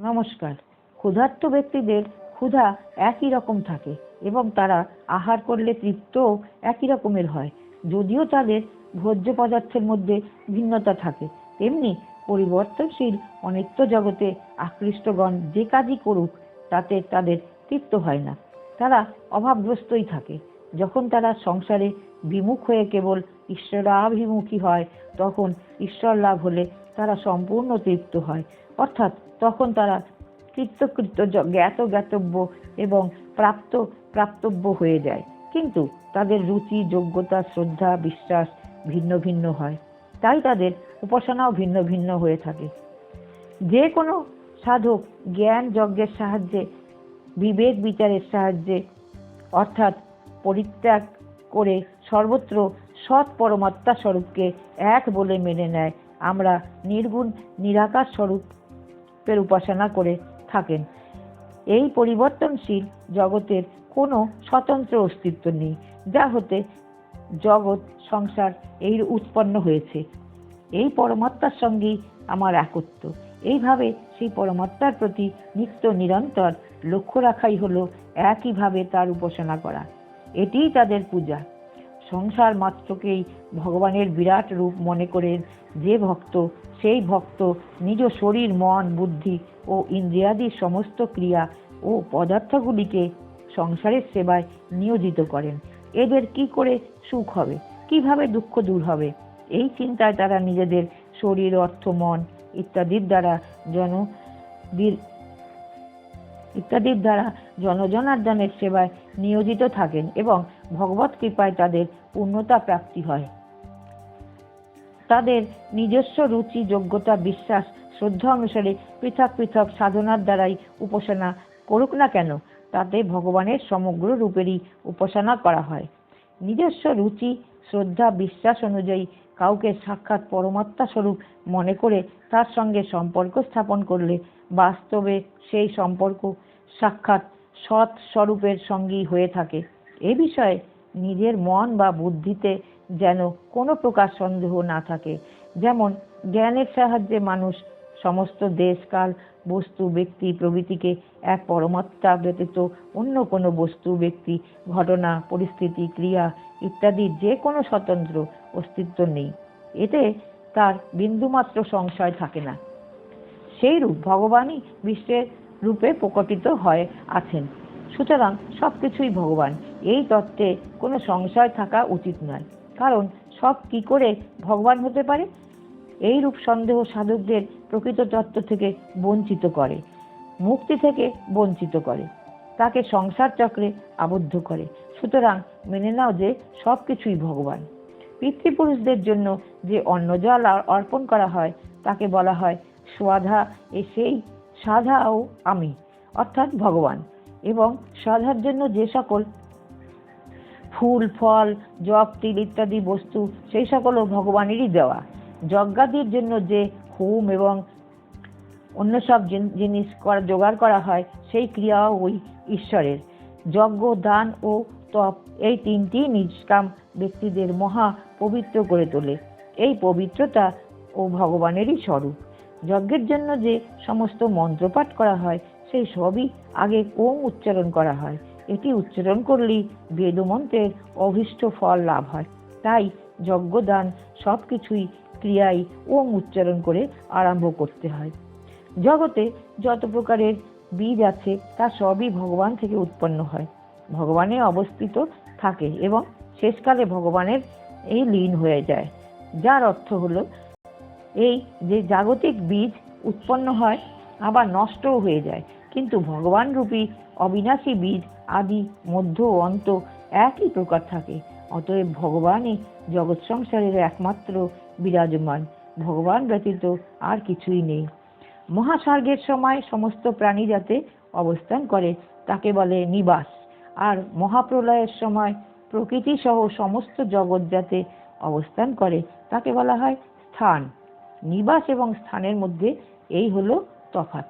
নমস্কার। ক্ষুধার্ত ব্যক্তিদের ক্ষুধা একই রকম থাকে এবং তারা আহার করলে তৃপ্তও একই রকমের হয়। যদিও তাদের ভোজ্য পদার্থের মধ্যে ভিন্নতা থাকে, তেমনি পরিবর্তনশীল অনিত্য জগতে আকৃষ্টগণ যে কাজই করুক তাতে তাদের তৃপ্ত হয় না। তারা অভাবগ্রস্তই থাকে। যখন তারা সংসারে বিমুখ হয়ে কেবল ঈশ্বরাভিমুখী হয়, তখন ঈশ্বর লাভ হলে তারা সম্পূর্ণ তৃপ্ত হয়। অর্থাৎ তখন তারা কৃতকৃত্য, জ্ঞাতব্য এবং প্রাপ্তব্য হয়ে যায়। কিন্তু তাদের রুচি, যোগ্যতা, শ্রদ্ধা, বিশ্বাস ভিন্ন ভিন্ন হয়। তাই তাদের উপাসনাও ভিন্ন ভিন্ন হয়ে থাকে। যে কোনো সাধক জ্ঞান যজ্ঞের সাহায্যে, বিবেক বিচারের সাহায্যে, অর্থাৎ পরিত্যাগ করে সর্বত্র সৎ পরমাত্মা স্বরূপকে এক বলে মেনে নেয়। আমরা নির্গুণ নিরাকার স্বরূপের উপাসনা করে থাকেন। এই পরিবর্তনশীল জগতের কোনো স্বতন্ত্র অস্তিত্ব নেই, যা হতে জগৎ সংসার এই উৎপন্ন হয়েছে। এই পরমাত্মার সঙ্গেই আমার একত্ব। এইভাবে সেই পরমাত্মার প্রতি নিত্য নিরন্তর লক্ষ্য রাখাই হলো একইভাবে তার উপাসনা করা। এটিই তাদের পূজা। সংসার মাত্রকেই ভগবানের বিরাট রূপ মনে করেন যে ভক্ত, সেই ভক্ত নিজ শরীর, মন, বুদ্ধি ও ইন্দ্রিয়াদির সমস্ত ক্রিয়া ও পদার্থগুলিকে সংসারের সেবায় নিয়োজিত করেন। এদের কি করে সুখ হবে, কিভাবে দুঃখ দূর হবে, এই চিন্তায় তারা নিজেদের শরীর, অর্থ, মন ইত্যাদির দ্বারা জনজনার্দনের সেবায় নিয়োজিত থাকেন এবং ভগবত কৃপায় তাদের পূর্ণতা প্রাপ্তি হয়। তাদের নিজস্ব রুচি, যোগ্যতা, বিশ্বাস, শ্রদ্ধা অনুসারে পৃথক পৃথক সাধনার দ্বারাই উপাসনা করুক না কেন, তাতে ভগবানের সমগ্র রূপেরই উপাসনা করা হয়। নিজস্ব রুচি, শ্রদ্ধা, বিশ্বাস অনুযায়ী কাউকে সাক্ষাৎ পরমাত্মা স্বরূপ মনে করে তার সঙ্গে সম্পর্ক স্থাপন করলে বাস্তবে সেই সম্পর্ক সাক্ষাৎ সৎ স্বরূপের সঙ্গেই হয়ে থাকে। এ বিষয়ে নিজের মন বা বুদ্ধিতে যেন কোনো প্রকার সন্দেহ না থাকে। যেমন জ্ঞানের সাহায্যে মানুষ সমস্ত দেশ, কাল, বস্তু, ব্যক্তি প্রভৃতিকে এক পরমাত্মা ব্যতীত অন্য কোনো বস্তু, ব্যক্তি, ঘটনা, পরিস্থিতি, ক্রিয়া ইত্যাদির যে কোনো স্বতন্ত্র অস্তিত্ব নেই, এতে তার বিন্দুমাত্র সংশয় থাকে না। সেইরূপ ভগবানই বিশ্বের রূপে প্রকটিত হয়ে আছেন। সুতরাং সবকিছুই ভগবান, এই তত্ত্বে কোনো সংশয় থাকা উচিত নয়। কারণ সব কি করে ভগবান হতে পারে? এই রূপ সন্দেহ সাধকদের প্রকৃত তত্ত্ব থেকে বঞ্চিত করে, মুক্তি থেকে বঞ্চিত করে, তাকে সংসার চক্রে আবদ্ধ করে। সুতরাং মেনে নাও যে সবকিছুই ভগবান। পিতৃপুরুষদের জন্য যে অন্ন জল অর্পণ করা হয় তাকে বলা হয় স্বাধা। সেই সাধাও আমি, অর্থাৎ ভগবান। এবং সাধার জন্য যে সকল ফুল, ফল, জপ, তিল ইত্যাদি বস্তু, সেই সকলও ভগবানেরই দেওয়া। যজ্ঞাদির জন্য যে হোম এবং অন্য সব জিনিস জোগাড় করা হয়, সেই ক্রিয়াও ওই ঈশ্বরের। যজ্ঞ, দান ও তপ এই তিনটি নিষ্কাম ব্যক্তিদের মহা পবিত্র করে তোলে। এই পবিত্রতা ও ভগবানেরই স্বরূপ। যজ্ঞের জন্য যে সমস্ত মন্ত্রপাঠ করা হয়, সেই সবই আগে ওম উচ্চারণ করা হয়। এটি উচ্চারণ করলেই বেদমন্ত্রের অভীষ্ট ফল লাভ হয়। তাই যজ্ঞ, দান সবকিছুই ক্রিয়াই ওম উচ্চারণ করে আরম্ভ করতে হয়। জগতে যত প্রকারের বীজ আছে তা সবই ভগবান থেকে উৎপন্ন হয়, ভগবানে অবস্থিত থাকে এবং শেষকালে ভগবানের এই লীন হয়ে যায়। যার অর্থ হলো এই যে জাগতিক বীজ উৎপন্ন হয় আবার নষ্টও হয়ে যায়, কিন্তু ভগবান রূপী অবিনাশী বীজ আদি, মধ্য ও অন্ত একই প্রকার থাকে। অতএব ভগবানই জগৎ সংসারের একমাত্র বিরাজমান। ভগবান ব্যতীত আর কিছুই নেই। মহাসর্গের সময় সমস্ত প্রাণী যাতে অবস্থান করে তাকে বলে নিবাস, আর মহাপ্রলয়ের সময় প্রকৃতি সহ সমস্ত জগৎ যাতে অবস্থান করে তাকে বলা হয় স্থান। নিবাস এবং স্থানের মধ্যে এই হলো তফাৎ।